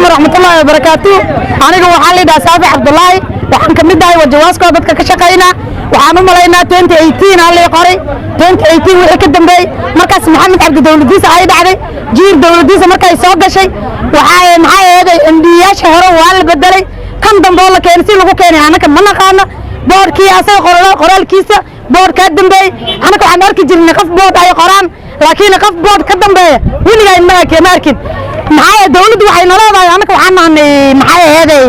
ورحمة الله وبركاته. أنا جو حالي دا سافي عبد الله وحن كمدة وجوازكو بدك كشقينا وحنا ملاينا 2018 على قري 2018 وحكي الدم بي مركز محمد عبد الدولديس عايد عليه جير دولديس مركز يسوق شيء وحاي معايا هذا انديا شهره وعلى بدري كم دم والله كان سي لو كان أنا كم من قانا بور كياسة قرال كيسة بور كدم بي أنا كنت عمرك جرني قف بور أي قران لكن قف بور كدم بي وين جاي ماركن معايا دولد waxay nalaadahay anaka waxaan nahay maxay heeday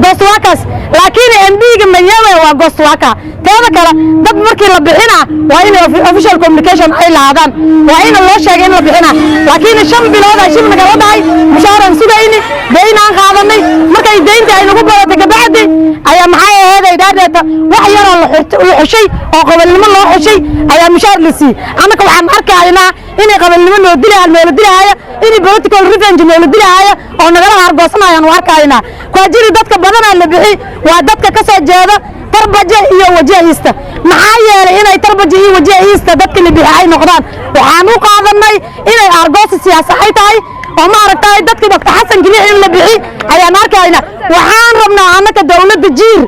goswakas laakiin MD-ga Manyawe waa goswaka teeda kale dad markii la bixina waa in official communication ay laadaan waa in loo sheegay in la bixina laakiin 5 bilood ay shil naga wadahay mushaaran sugayni deyn aan qaadanay markay deynta ay nagu badatay gabadhi ayaa maxay heeday dhaadheeta wax yar oo la xushay oo qabalnimo loo xushay ayaa mushaar la sii anaka waxaan arkaynaa in qabalnimo loo dilay meel dilay in political revenge meel dilay oo nagala hargoosanayaan warkayna ku jiri dadka badan la bixi waa dadka ka soo jeeda tarbaje iyo wajahista maxaa yeelay inay tarbaje iyo wajahista dadka la bixi ay noqdaan waxaan u qaadanay inay argoos siyaasadeed tahay oo ma aragtay dadka Dr. Xasan Gilic in la bixi ayaan arkayna waxaan rabnaa anaka dawladda jiir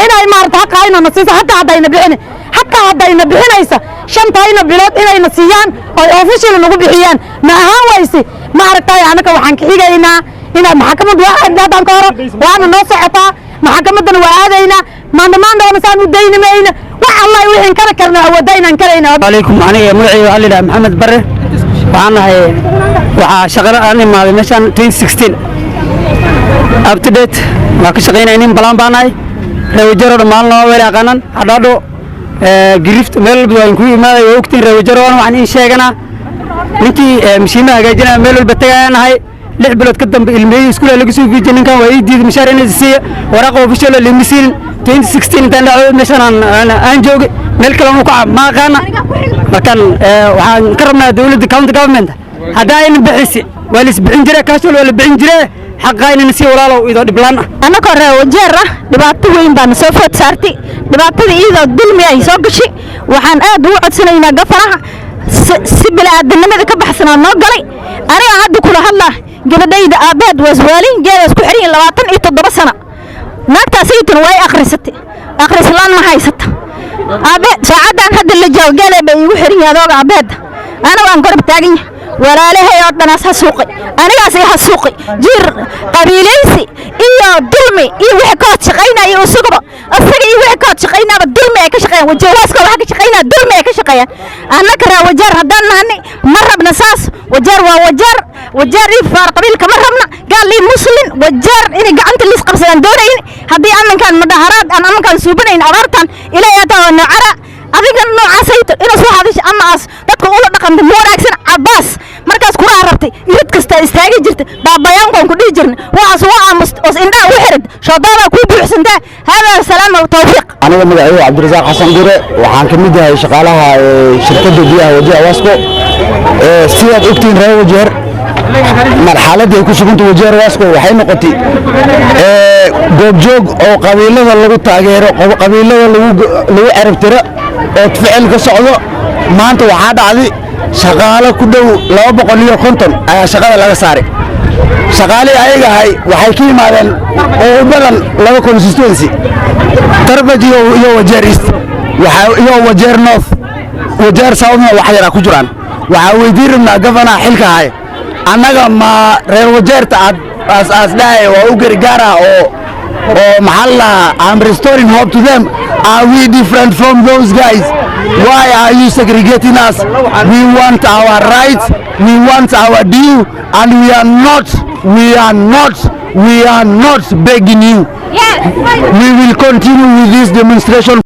inay maarta qaayna nasiisa hatta hadayna bixin hatta hadayna bixinaysa shantayna bilood inayna siiyaan oo official nagu bixiyaan ma ahaan waysi ma aragtay anaka waxaan ka xigaynaa ina maxkamadda waadan ka horo waana noo socotaa maxkamadana waa aadayna maandamaanna masaan u daynamayna wax Allah wixin kana karna awoodayna karayna alaykum aniga magacayga Ali Maxamed Bare waxaan ahay waxa shaqada aan imaaday meeshan 2016 up to date waa ka shaqeynaa in balan baanahay reewjaro dhammaan loo weelaa qanan hadhaadho girift meel badan ku imaaday waqti reewjaro waxaan in sheeganaa ninkii mishiima hagaajinaa meel walba tagaanahay 6 bilood ka dambe ilmeey iskuul laga soo fiijin ninkan waa ii diiday mushaar inay siiyo waraaq official la misin 2016 intaan dhacay meeshan aan joogay meel kale oo ka ma qaana markan waxaan ka rabnaa dawladda county government hadaa in bixisi walis bixin jiray kaasoo wala bixin jiray xaqayna si walaalo idoo dhiblaan ana ka reewajeer dhibaato weyn baan soo food saartay dhibaatada iyadoo dulmi ay soo gashay waxaan aad u codsanaynaa gafaraha si bilaadanimada ka baxsanaa noo galay aniga hadda kula hadlaa gabadhayda aabeed waswaalin geeda isku xirin 27 sano naagtaasaytan way akhrislaan ma haysata aabeed saacadan hadda la joogalay bay igu xirin yadooga aabeed ana waan gorab taagan walaalahay oo dhan asxuuqay anigaas ay xasuuqay jir qabiilaysi iyo dulmi iyo wixii ka shaqeynay isugu asaga iyo wixii ka shaqeynaa dulmi ay ka shaqeeyaan wajawaaska waxa ka shaqeynaa dulmi ay ka shaqeeyaan annaka wajar hadan nahni ma rabna saas wajar waa wajar ifar qabiil kama rabna gaal li muslim wajar inay gacanta lis qabsadaan doonayn hadii amankan madaharaad aan amankan suubanayn abartan ilaa taa nacara adiga noocaasayto inuu soo hadasho ama as dadka ula dhaqanto wanaagsan Abbas markaas ku raartay iyad kasta istaagi jirtay baabayaankan ku dhigi jirnay waas waa aamus oo indha u xirid shoodaada ku buuxsanta hada salaam oo tawfiiq aniga magacayga Cabdirasaaq Xasan Dire waxaan ka mid yahay shaqaalaha shirkadda biyaha Wajiha Wasco sidaad ogtiin reewajeer marxaladda ay ku sugantay Wajiha Wasco waxay noqotay goobjoog oo qabiilada lagu taageero qabiilada lagu ciribtiro oo ficil ka socdo maanta waxa dhacday shaqaale ku dhow 250 ayaa shaqada laga saaray shaqaale ayaga ahay waxay ka yimaadeen oo badan laba constituency Tarbaji iyo Wajeer East iyo Wajeer North Wajeer South waxa yara ku jiraan waxa weydiirnaa governor xilka ahay annaga ma reer Wajeerta as dhaay waa u gargaara oo محلا I'm restoring hope to them. Are we different from those guys? Why are you segregating us? We want our rights, we want our due, and we are not begging you. Yes. We will continue with this demonstration.